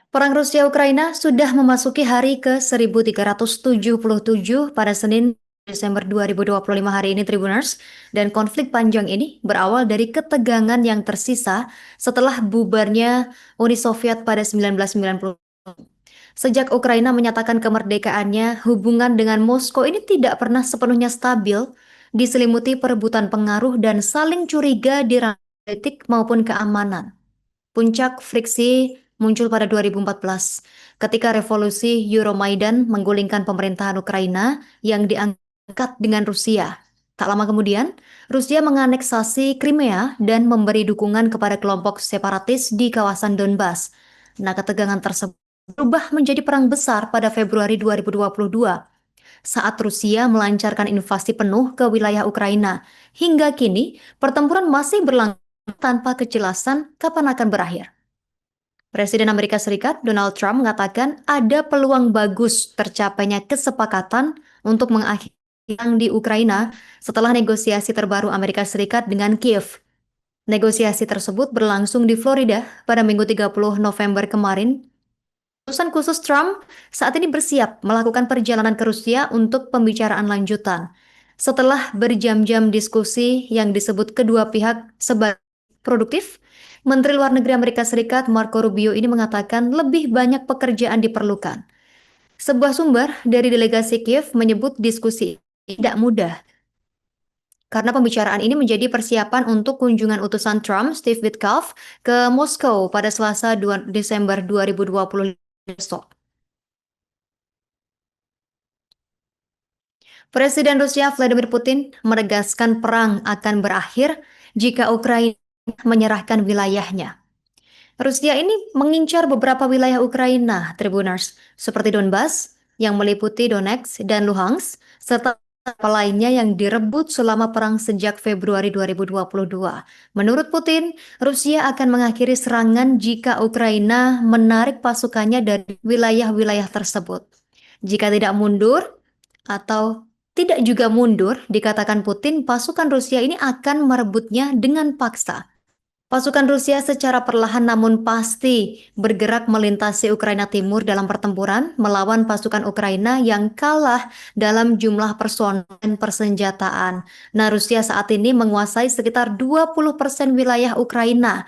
Perang Rusia-Ukraina sudah memasuki hari ke-1377 pada Senin Desember 2025 hari ini Tribuners, dan konflik panjang ini berawal dari ketegangan yang tersisa setelah bubarnya Uni Soviet pada 1990. Sejak Ukraina menyatakan kemerdekaannya, hubungan dengan Moskow ini tidak pernah sepenuhnya stabil, diselimuti perebutan pengaruh dan saling curiga di ranah politik maupun keamanan. Puncak friksi muncul pada 2014 ketika revolusi Euromaidan menggulingkan pemerintahan Ukraina yang diangkat dengan Rusia. Tak lama kemudian, Rusia menganeksasi Crimea dan memberi dukungan kepada kelompok separatis di kawasan Donbas. Nah, ketegangan tersebut berubah menjadi perang besar pada Februari 2022 saat Rusia melancarkan invasi penuh ke wilayah Ukraina. Hingga kini, pertempuran masih berlangsung tanpa kejelasan kapan akan berakhir. Presiden Amerika Serikat Donald Trump mengatakan ada peluang bagus tercapainya kesepakatan untuk mengakhiri perang di Ukraina setelah negosiasi terbaru Amerika Serikat dengan Kiev. Negosiasi tersebut berlangsung di Florida pada Minggu 30 November kemarin. Utusan khusus Trump saat ini bersiap melakukan perjalanan ke Rusia untuk pembicaraan lanjutan. Setelah berjam-jam diskusi yang disebut kedua pihak sebagai produktif, Menteri Luar Negeri Amerika Serikat Marco Rubio ini mengatakan lebih banyak pekerjaan diperlukan. Sebuah sumber dari delegasi Kiev menyebut diskusi tidak mudah karena pembicaraan ini menjadi persiapan untuk kunjungan utusan Trump, Steve Witkoff, ke Moskow pada Selasa 2 Desember 2020 besok. Presiden Rusia Vladimir Putin menegaskan perang akan berakhir jika Ukraina menyerahkan wilayahnya. Rusia ini mengincar beberapa wilayah Ukraina, Tribuners, seperti Donbas, yang meliputi Donetsk dan Luhansk, serta beberapa lainnya yang direbut selama perang sejak Februari 2022. Menurut Putin, Rusia akan mengakhiri serangan jika Ukraina menarik pasukannya dari wilayah-wilayah tersebut. Jika tidak mundur, atau tidak juga mundur, dikatakan Putin, pasukan Rusia ini akan merebutnya dengan paksa. Pasukan Rusia secara perlahan namun pasti bergerak melintasi Ukraina Timur dalam pertempuran melawan pasukan Ukraina yang kalah dalam jumlah personel dan persenjataan. Nah, Rusia saat ini menguasai sekitar 20% wilayah Ukraina.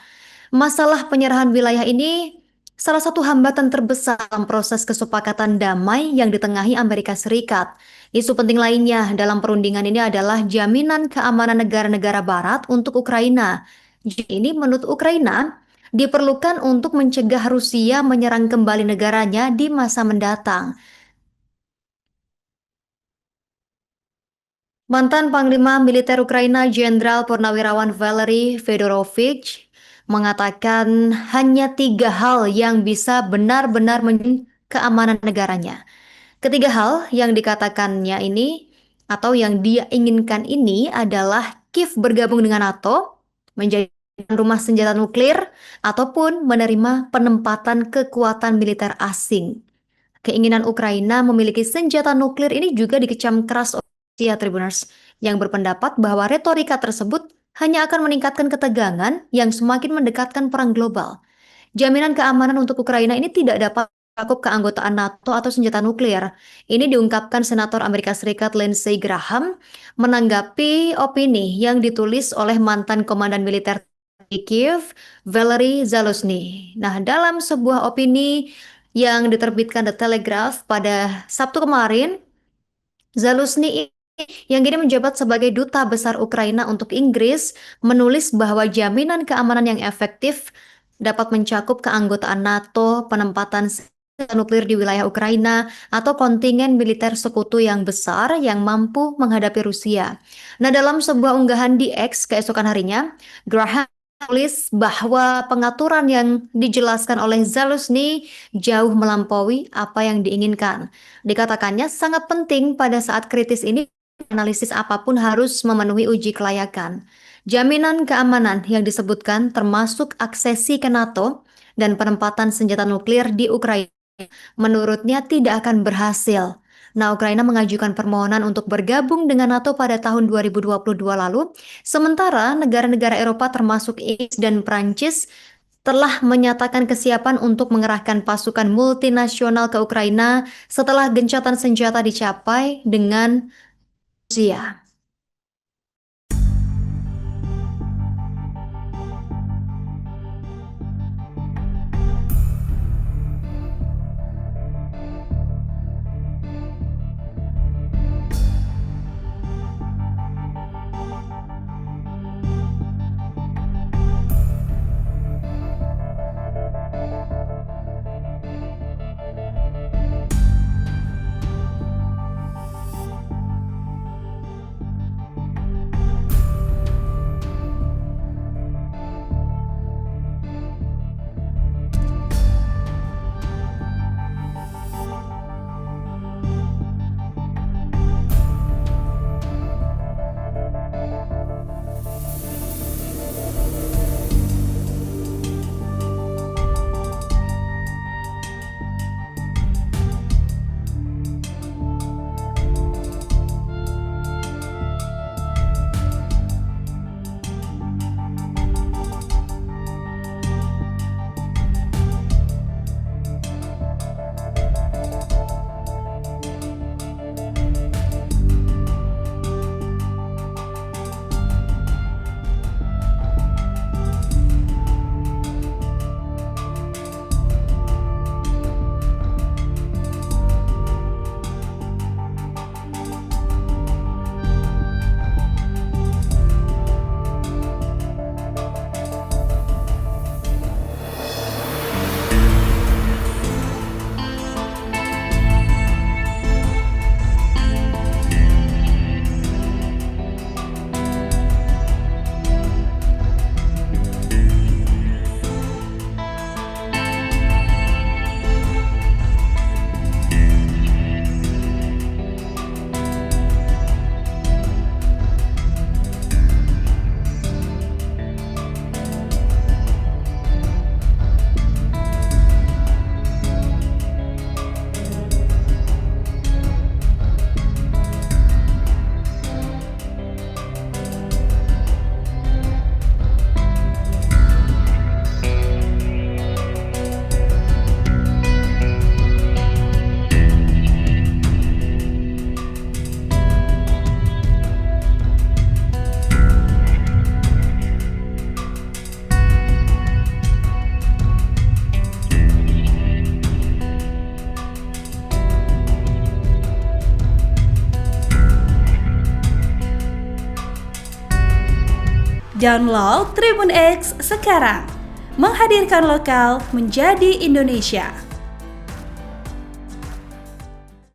Masalah penyerahan wilayah ini salah satu hambatan terbesar dalam proses kesepakatan damai yang ditengahi Amerika Serikat. Isu penting lainnya dalam perundingan ini adalah jaminan keamanan negara-negara Barat untuk Ukraina. Ini menurut Ukraina diperlukan untuk mencegah Rusia menyerang kembali negaranya di masa mendatang. Mantan Panglima Militer Ukraina Jenderal Purnawirawan Valery Fedorovich mengatakan hanya tiga hal yang bisa benar-benar menjamin keamanan negaranya. Ketiga hal yang dikatakannya ini atau yang dia inginkan ini adalah Kiev bergabung dengan NATO, menjadi rumah senjata nuklir, ataupun menerima penempatan kekuatan militer asing. Keinginan Ukraina memiliki senjata nuklir ini juga dikecam keras oleh Rusia Tribuners yang berpendapat bahwa retorika tersebut hanya akan meningkatkan ketegangan yang semakin mendekatkan perang global. Jaminan keamanan untuk Ukraina ini tidak dapat mencakup keanggotaan NATO atau senjata nuklir. Ini diungkapkan Senator Amerika Serikat Lindsey Graham menanggapi opini yang ditulis oleh mantan komandan militer di Kiev, Valery Zaluzhny. Nah, dalam sebuah opini yang diterbitkan The Telegraph pada Sabtu kemarin, Zaluzhny yang kini menjabat sebagai duta besar Ukraina untuk Inggris menulis bahwa jaminan keamanan yang efektif dapat mencakup keanggotaan NATO, penempatan senjata nuklir di wilayah Ukraina, atau kontingen militer sekutu yang besar yang mampu menghadapi Rusia. Nah, dalam sebuah unggahan di X keesokan harinya, Graham menulis bahwa pengaturan yang dijelaskan oleh Zaluzhny jauh melampaui apa yang diinginkan. Dikatakannya sangat penting pada saat kritis ini, analisis apapun harus memenuhi uji kelayakan. Jaminan keamanan yang disebutkan termasuk aksesi ke NATO dan penempatan senjata nuklir di Ukraina menurutnya tidak akan berhasil. Nah, Ukraina mengajukan permohonan untuk bergabung dengan NATO pada tahun 2022 lalu, sementara negara-negara Eropa termasuk Inggris dan Prancis telah menyatakan kesiapan untuk mengerahkan pasukan multinasional ke Ukraina setelah gencatan senjata dicapai dengan Rusia. Download Tribun X sekarang, menghadirkan lokal menjadi Indonesia.